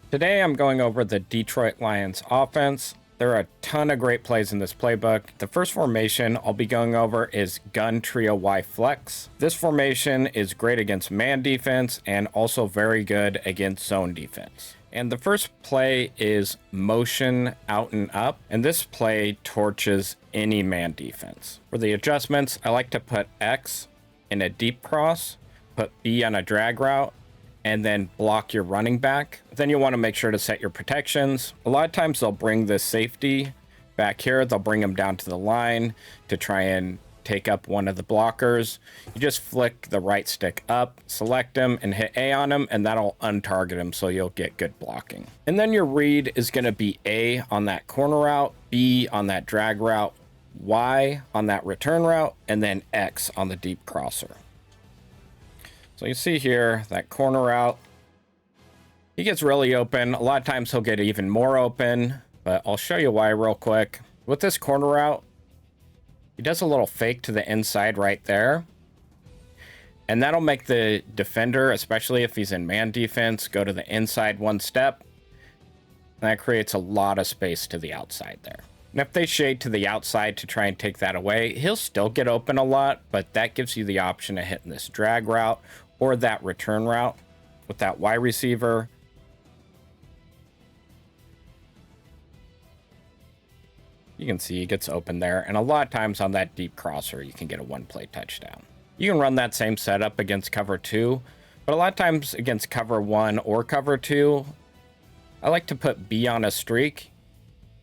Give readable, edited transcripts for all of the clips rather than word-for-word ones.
Today I'm going over the Detroit Lions offense. There are a ton of great plays in this playbook. The first formation I'll be going over is Gun Trio Y Flex. This formation is great against man defense and also very good against zone defense. And the first play is motion out and up, and this play torches any man defense. For the adjustments, I like to put X in a deep cross, put B on a drag route, and then block your running back. Then you want to make sure to set your protections. A lot of times they'll bring this safety back here. They'll bring him down to the line to try and take up one of the blockers. You just flick the right stick up, select him, and hit A on him, and that'll untarget him, so you'll get good blocking. And then your read is going to be A on that corner route, B on that drag route, Y on that return route, and then X on the deep crosser. So you see here, that corner route, he gets really open. A lot of times he'll get even more open, but I'll show you why real quick. With this corner route, he does a little fake to the inside right there. And that'll make the defender, especially if he's in man defense, go to the inside one step. And that creates a lot of space to the outside there. And if they shade to the outside to try and take that away, he'll still get open a lot, but that gives you the option of hitting this drag route or that return route with that Y receiver. You can see he gets open there, and a lot of times on that deep crosser, you can get a one-play touchdown. You can run that same setup against cover 2, but a lot of times against cover 1 or cover 2, I like to put B on a streak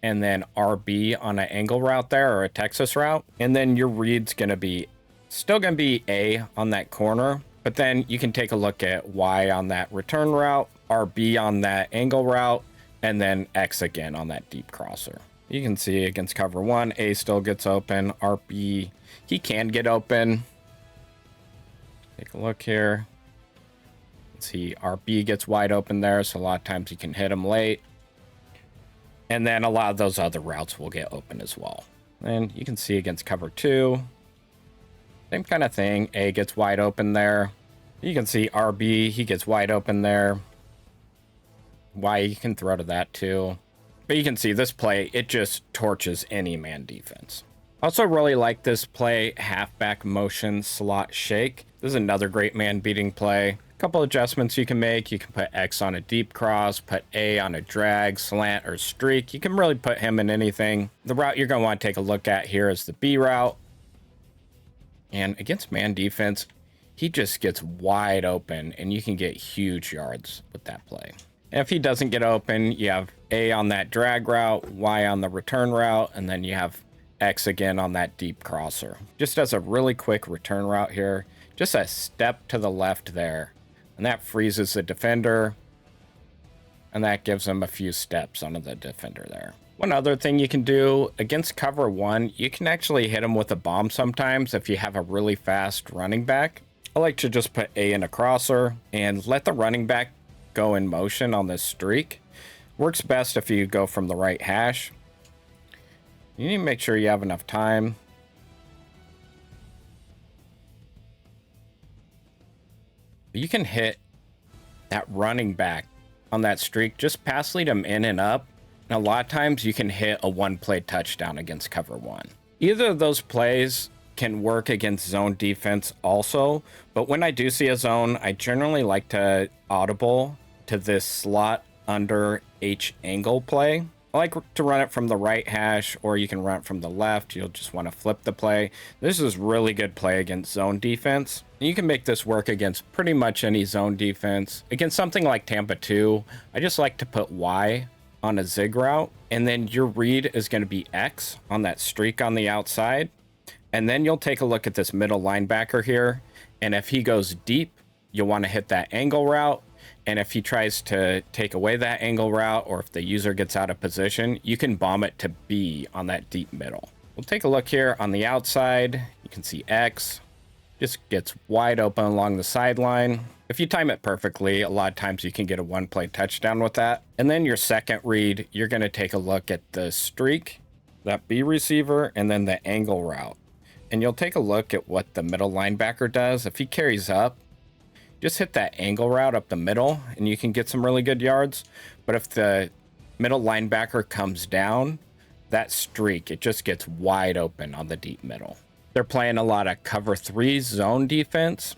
and then RB on an angle route there, or a Texas route. And then your read's gonna be, still gonna be A on that corner, but then you can take a look at Y on that return route, RB on that angle route, and then X again on that deep crosser. You can see against cover 1, A still gets open, RB, he can get open. Take a look here. See, RB gets wide open there, so a lot of times you can hit him late. And then a lot of those other routes will get open as well. And you can see against cover 2, same kind of thing. A gets wide open there. You can see RB, he gets wide open there. Y, you can throw to that too. But you can see this play, it just torches any man defense. Also really like this play, halfback motion slot shake. This is another great man beating play. Couple adjustments you can make. You can put X on a deep cross, put A on a drag, slant, or streak. You can really put him in anything. The route you're going to want to take a look at here is the B route. And against man defense, he just gets wide open, and you can get huge yards with that play. And if he doesn't get open, you have A on that drag route, Y on the return route, and then you have X again on that deep crosser. Just as a really quick return route here, just a step to the left there. And that freezes the defender, and that gives him a few steps onto the defender there. One other thing you can do against cover 1, you can actually hit him with a bomb sometimes if you have a really fast running back. I like to just put A in a crosser and let the running back go in motion on this streak. Works best if you go from the right hash. You need to make sure you have enough time. You can hit that running back on that streak, just pass lead him in and up. And a lot of times you can hit a one-play touchdown against cover 1. Either of those plays can work against zone defense also, but when I do see a zone, I generally like to audible to this slot under H angle play. I like to run it from the right hash, or you can run it from the left. You'll just want to flip the play. This is really good play against zone defense. You can make this work against pretty much any zone defense. Against something like Tampa 2, I just like to put Y on a zig route, and then your read is going to be X on that streak on the outside. And then you'll take a look at this middle linebacker here, and if he goes deep, you'll want to hit that angle route. And if he tries to take away that angle route, or if the user gets out of position, you can bomb it to B on that deep middle. We'll take a look here on the outside. You can see X just gets wide open along the sideline. If you time it perfectly, a lot of times you can get a one-play touchdown with that. And then your second read, you're going to take a look at the streak, that B receiver, and then the angle route. And you'll take a look at what the middle linebacker does. If he carries up, just hit that angle route up the middle and you can get some really good yards. But if the middle linebacker comes down, that streak, it just gets wide open on the deep middle. They're playing a lot of cover 3 zone defense.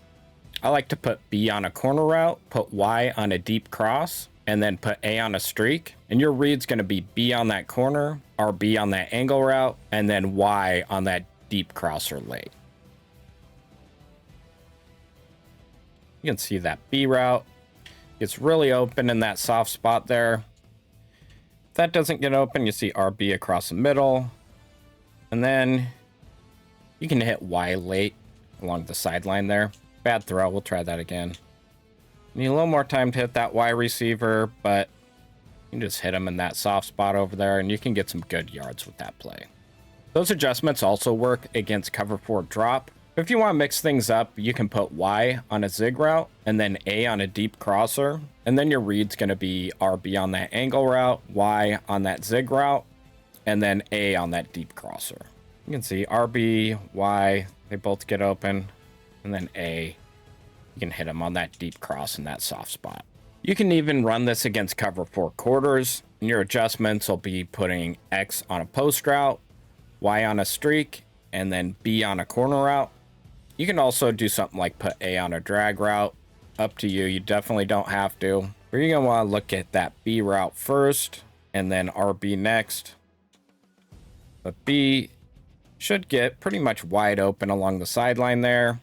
I like to put B on a corner route, put Y on a deep cross, and then put A on a streak. And your read's going to be B on that corner, RB on that angle route, and then Y on that deep crosser late. You can see that B route gets really open in that soft spot there. If that doesn't get open, you see RB across the middle. And then you can hit Y late along the sideline there. Bad throw. We'll try that again. Need a little more time to hit that Y receiver, but you can just hit him in that soft spot over there, and you can get some good yards with that play. Those adjustments also work against cover 4 drop. If you want to mix things up, you can put Y on a zig route and then A on a deep crosser. And then your read's going to be RB on that angle route, Y on that zig route, and then A on that deep crosser. You can see RB, Y, they both get open. And then A, you can hit them on that deep cross in that soft spot. You can even run this against cover 4 quarters. And your adjustments will be putting X on a post route, Y on a streak, and then B on a corner route. You can also do something like put A on a drag route. Up to you. You definitely don't have to. But you're going to want to look at that B route first and then RB next. But B should get pretty much wide open along the sideline there.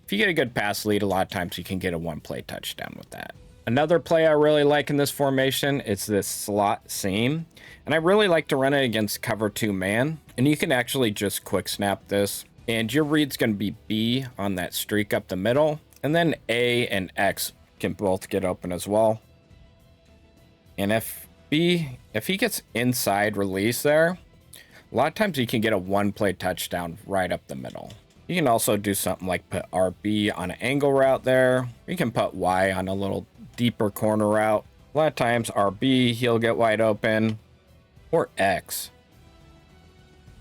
If you get a good pass lead, a lot of times you can get a 1-play touchdown with that. Another play I really like in this formation is this slot seam. And I really like to run it against cover 2 man. And you can actually just quick snap this. And your read's going to be B on that streak up the middle. And then A and X can both get open as well. And if he gets inside release there, a lot of times you can get a 1-play touchdown right up the middle. You can also do something like put RB on an angle route there. You can put Y on a little deeper corner route. A lot of times RB, he'll get wide open. Or X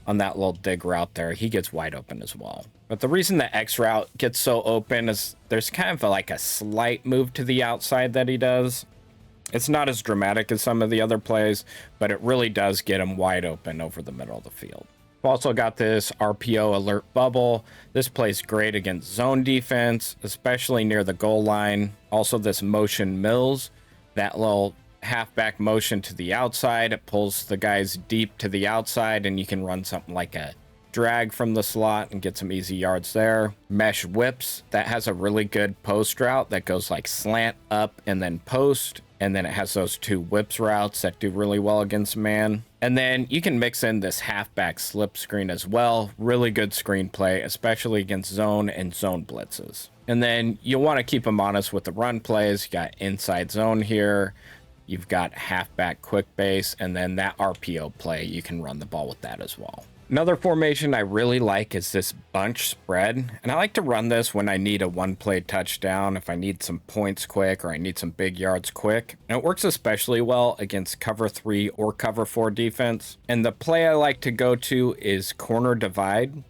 on that little dig route there. He gets wide open as well. But the reason the X route gets so open is there's kind of like a slight move to the outside that he does. It's not as dramatic as some of the other plays, but it really does get him wide open over the middle of the field. We've also got this RPO alert bubble. This plays great against zone defense, especially near the goal line. Also this motion mills, that little halfback motion to the outside. It pulls the guys deep to the outside, and you can run something like a drag from the slot and get some easy yards there. Mesh whips, that has a really good post route that goes like slant up and then post. And then it has those 2 whips routes that do really well against man. And then you can mix in this halfback slip screen as well. Really good screenplay, especially against zone and zone blitzes. And then you'll want to keep them honest with the run plays. You got inside zone here. You've got halfback quick base. And then that RPO play, you can run the ball with that as well. Another formation I really like is this bunch spread. And I like to run this when I need a 1-play touchdown, if I need some points quick or I need some big yards quick. And it works especially well against cover 3 or cover 4 defense. And the play I like to go to is corner divide.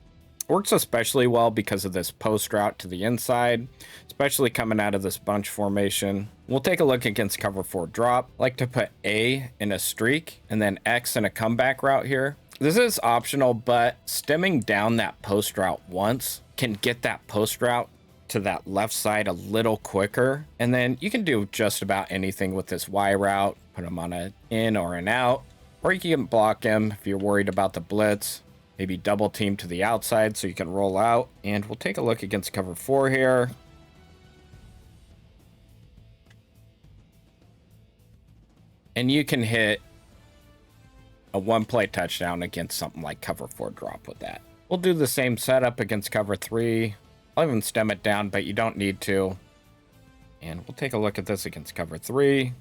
Works especially well because of this post route to the inside, especially coming out of this bunch formation. We'll take a look against cover 4 drop. I like to put A in a streak and then X in a comeback route here. This is optional, but stemming down that post route once can get that post route to that left side a little quicker. And then you can do just about anything with this Y route. Put him on an in or an out, or you can block him if you're worried about the blitz. Maybe double team to the outside so you can roll out. And we'll take a look against cover 4 here. And you can hit a 1-play touchdown against something like cover 4 drop with that. We'll do the same setup against cover 3. I'll even stem it down, but you don't need to. And we'll take a look at this against cover 3.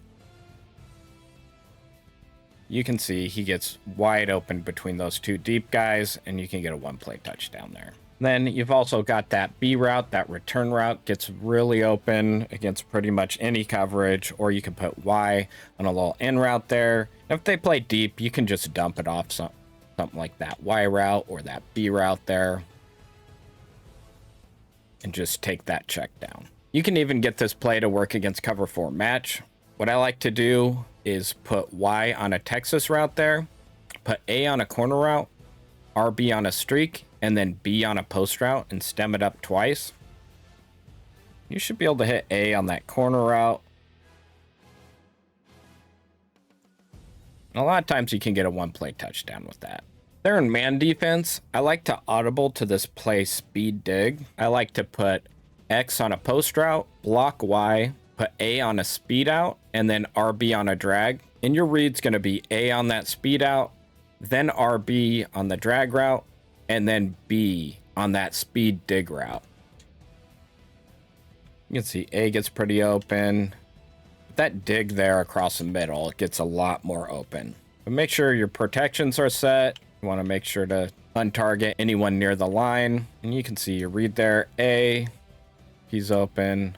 You can see he gets wide open between those 2 deep guys, and you can get a 1-play touchdown there. Then you've also got that B route, that return route gets really open against pretty much any coverage, or you can put Y on a little in route there. If they play deep, you can just dump it off something like that Y route or that B route there and just take that check down. You can even get this play to work against cover 4 match. What I like to do is put Y on a Texas route there, put A on a corner route, RB on a streak, and then B on a post route and stem it up twice. You should be able to hit A on that corner route. And a lot of times you can get a one-play touchdown with that. There in man defense, I like to audible to this play speed dig. I like to put X on a post route, block Y, put A on a speed out, and then RB on a drag. And your read's going to be A on that speed out, then RB on the drag route, and then B on that speed dig route. You can see A gets pretty open. That dig there across the middle, it gets a lot more open. But make sure your protections are set. You want to make sure to untarget anyone near the line. And you can see your read there. A, he's open.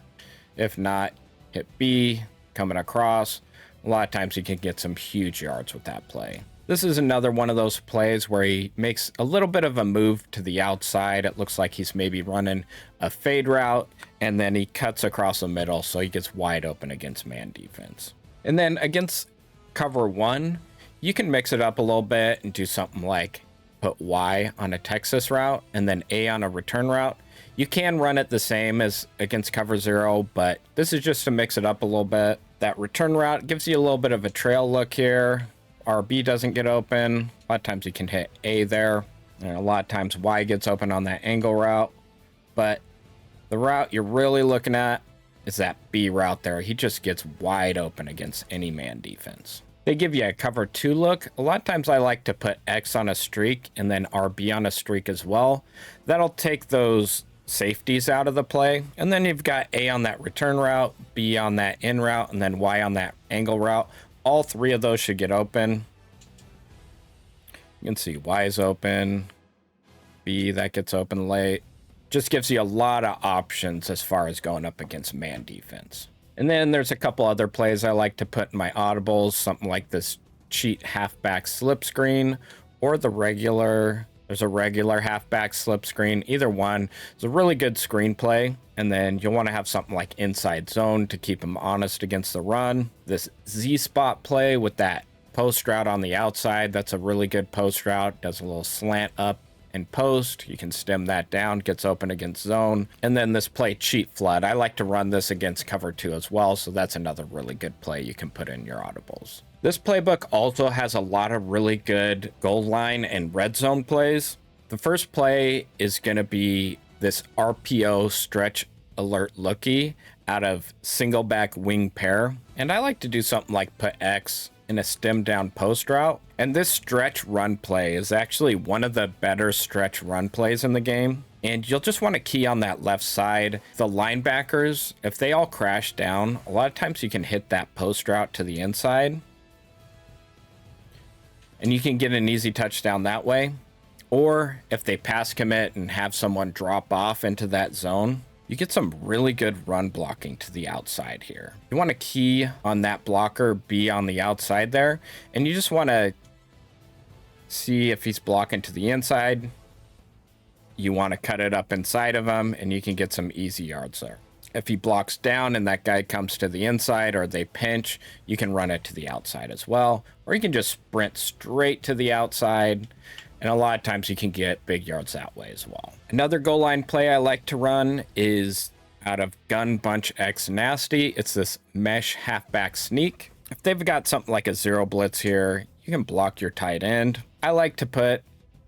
If not, hit B, coming across. A lot of times you can get some huge yards with that play. This is another one of those plays where he makes a little bit of a move to the outside. It looks like he's maybe running a fade route, and then he cuts across the middle, so he gets wide open against man defense. And then against cover 1, you can mix it up a little bit and do something like put Y on a Texas route and then A on a return route. You can run it the same as against cover 0, but this is just to mix it up a little bit. That return route gives you a little bit of a trail look here. RB doesn't get open. A lot of times you can hit A there. And a lot of times Y gets open on that angle route. But the route you're really looking at is that B route there. He just gets wide open against any man defense. They give you a cover 2 look. A lot of times I like to put X on a streak and then RB on a streak as well. That'll take those safeties out of the play. And then you've got A on that return route, B on that in route, and then Y on that angle route. All 3 of those should get open. You can see Y is open. B, that gets open late. Just gives you a lot of options as far as going up against man defense. And then there's a couple other plays I like to put in my audibles, something like this cheat halfback slip screen or the regular. There's a regular halfback slip screen. Either one is a really good screenplay. And then you'll want to have something like inside zone to keep him honest against the run. This Z spot play with that post route on the outside, that's a really good post route. Does a little slant up and post. You can stem that down, gets open against zone. And then this play cheat flood. I like to run this against cover 2 as well. So that's another really good play you can put in your audibles. This playbook also has a lot of really good goal line and red zone plays. The first play is going to be this RPO stretch alert lookie out of single back wing pair. And I like to do something like put X in a stem down post route. And this stretch run play is actually one of the better stretch run plays in the game. And you'll just want to key on that left side. The linebackers, if they all crash down, a lot of times you can hit that post route to the inside. And you can get an easy touchdown that way. Or if they pass commit and have someone drop off into that zone, you get some really good run blocking to the outside here. You want to key on that blocker, be on the outside there, and you just want to see if he's blocking to the inside. You want to cut it up inside of him, and you can get some easy yards there. If he blocks down and that guy comes to the inside or they pinch, you can run it to the outside as well. Or you can just sprint straight to the outside. And a lot of times you can get big yards that way as well. Another goal line play I like to run is out of Gun Bunch X Nasty. It's this mesh halfback sneak. If they've got something like a zero blitz here, you can block your tight end. I like to put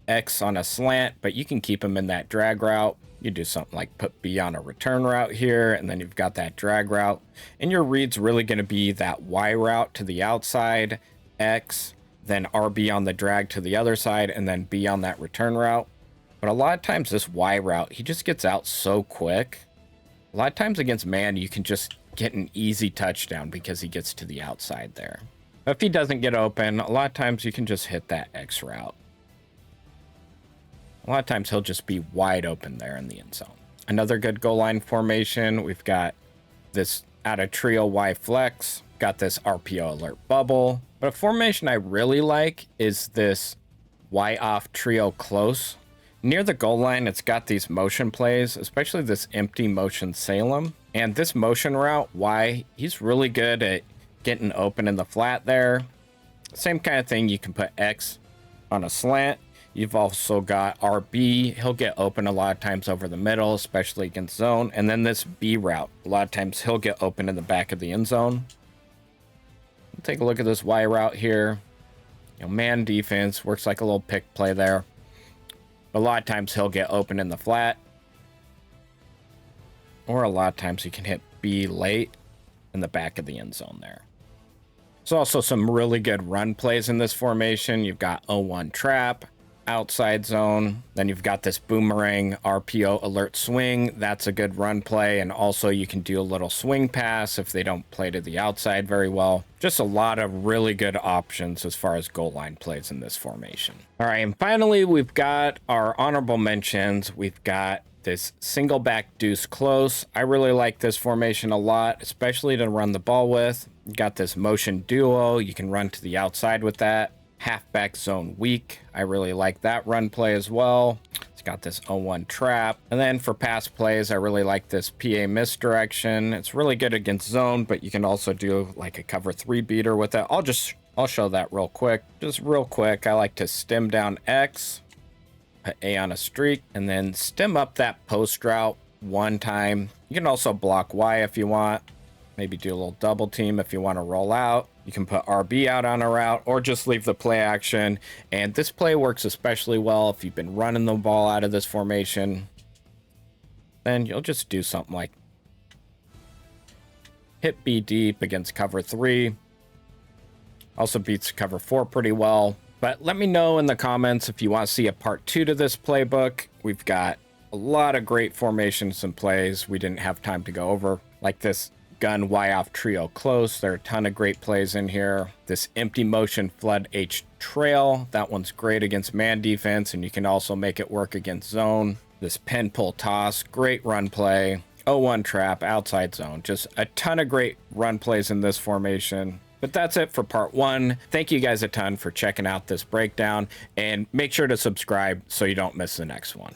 X on a slant, but you can keep him in that drag route. You do something like put B on a return route here, and then you've got that drag route. And your read's really going to be that Y route to the outside, X, then RB on the drag to the other side, and then B on that return route. But a lot of times this Y route, he just gets out so quick. A lot of times against man, you can just get an easy touchdown because he gets to the outside there. But if he doesn't get open, a lot of times you can just hit that X route. A lot of times he'll just be wide open there in the end zone. Another good goal line formation, we've got this out of trio Y flex, got this RPO alert bubble. But a formation I really like is this Y off trio close. Near the goal line, it's got these motion plays, especially this empty motion Salem. And this motion route, why he's really good at getting open in the flat there. Same kind of thing, you can put X on a slant. You've also got RB. He'll get open a lot of times over the middle, especially against zone. And then this B route, a lot of times he'll get open in the back of the end zone. Take a look at this Y route here. You know, man defense works like a little pick play there. A lot of times he'll get open in the flat. Or a lot of times you can hit B late in the back of the end zone there. There's also some really good run plays in this formation. You've got 0-1 trap, outside zone. Then you've got this boomerang RPO alert swing. That's a good run play. And also you can do a little swing pass if they don't play to the outside very well. Just a lot of really good options as far as goal line plays in this formation. All right, and finally, we've got our honorable mentions. We've got this single back deuce close. I really like this formation a lot, especially to run the ball with. You got this motion duo. You can run to the outside with that. Halfback zone weak. I really like that run play as well. It's got this 0-1 trap. And then for pass plays, I really like this PA misdirection. It's really good against zone, but you can also do like a cover 3 beater with it. I'll show that real quick. Just real quick, I like to stem down X, put A on a streak, and then stem up that post route one time. You can also block Y if you want. Maybe do a little double team if you want to roll out. You can put RB out on a route or just leave the play action. And this play works especially well if you've been running the ball out of this formation. Then you'll just do something like hit B deep against cover 3. Also beats cover 4 pretty well. But let me know in the comments if you want to see a part 2 to this playbook. We've got a lot of great formations and plays we didn't have time to go over, like this gun Y off trio close. There are a ton of great plays in here. This empty motion flood H trail, that one's great against man defense, and you can also make it work against zone. This pen pull toss, great run play. 0-1 trap, outside zone. Just a ton of great run plays in this formation. But that's it for part 1. Thank you guys a ton for checking out this breakdown, and make sure to subscribe so you don't miss the next one.